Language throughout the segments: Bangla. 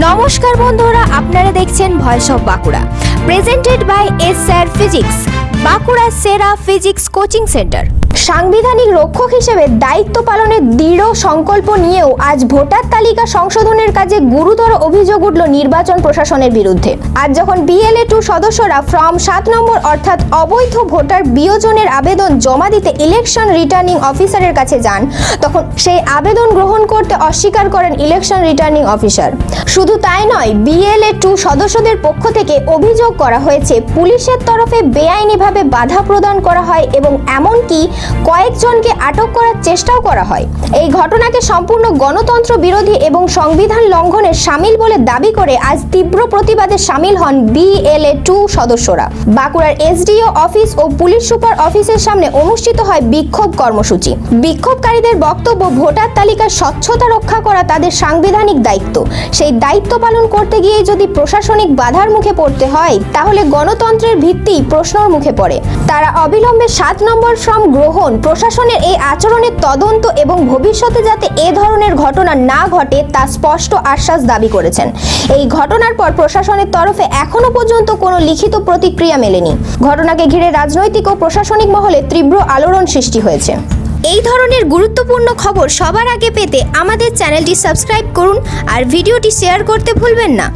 নমস্কার বন্ধুরা, আপনারা দেখছেন voice of Bankura, presented by S sir physics, Bankura সেরা ফিজিক্স কোচিং সেন্টার। সাংবিধানিক রক্ষক হিসেবে দায়িত্ব পালনের দৃঢ় সংকল্প নিয়েও আজ ভোটার তালিকা সংশোধনের কাজে গুরুতর অভিযোগ উঠল নির্বাচন প্রশাসনের বিরুদ্ধে। আজ যখন BLA-2 সদস্যরা ফর্ম 7 নম্বর অর্থাৎ অবৈধ ভোটার বিয়োজনের আবেদন জমা দিতে ইলেকশন রিটার্নিং অফিসারের কাছে যান, তখন সেই আবেদন গ্রহণ করতে অস্বীকার করেন ইলেকশন রিটার্নিং অফিসার। শুধু তাই নয়, BLA-2 সদস্যদের পক্ষ থেকে অভিযোগ করা হয়েছে পুলিশের তরফে বেআইনিভাবে বাধা প্রদান করা হয় এবং এমনকি কয়েকজনকে আটক করার চেষ্টাও করা হয়। এই ঘটনাকে সম্পূর্ণ গণতন্ত্র বিরোধী এবং সংবিধান লঙ্ঘনের শামিল বলে দাবি করে আজ তীব্র প্রতিবাদে শামিল হন BLA-2 সদস্যরা। বাঁকুড়ার SDO অফিস ও পুলিশ সুপার অফিসের সামনে অনুষ্ঠিত হয় বিক্ষোভ কর্মসূচি। বিক্ষোভকারীদের বক্তব্য, ভোটার তালিকার স্বচ্ছতা রক্ষা করা তাদের সাংবিধানিক দায়িত্ব। সেই দায়িত্ব পালন করতে গিয়ে যদি প্রশাসনিক বাধার মুখে পড়তে হয়, তাহলে গণতন্ত্রের ভিত্তি প্রশ্নের মুখে পড়ে। তারা অবিলম্বে 7 নম্বর ফর্ম গ্রহণ, প্রশাসনের এই আচরণের তদন্ত এবং ভবিষ্যতে যাতে এ ধরনের ঘটনা না ঘটে তা স্পষ্ট আশ্বাস দাবি করেছেন। এই ঘটনার পর প্রশাসনের তরফে এখনো পর্যন্ত কোনো লিখিত প্রতিক্রিয়া মেলেনি। ঘটনাকে ঘিরে রাজনৈতিক ও প্রশাসনিক মহলে তীব্র আলোড়ন সৃষ্টি হয়েছে। এই ধরনের গুরুত্বপূর্ণ খবর সবার আগে পেতে আমাদের চ্যানেলটি সাবস্ক্রাইব করুন আর ভিডিওটি শেয়ার করতে ভুলবেন না।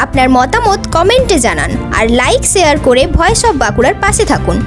আপনার মতামত কমেন্টে জানান আর লাইক শেয়ার করে ভয়েস অফ বাঁকুড়ার পাশে থাকুন।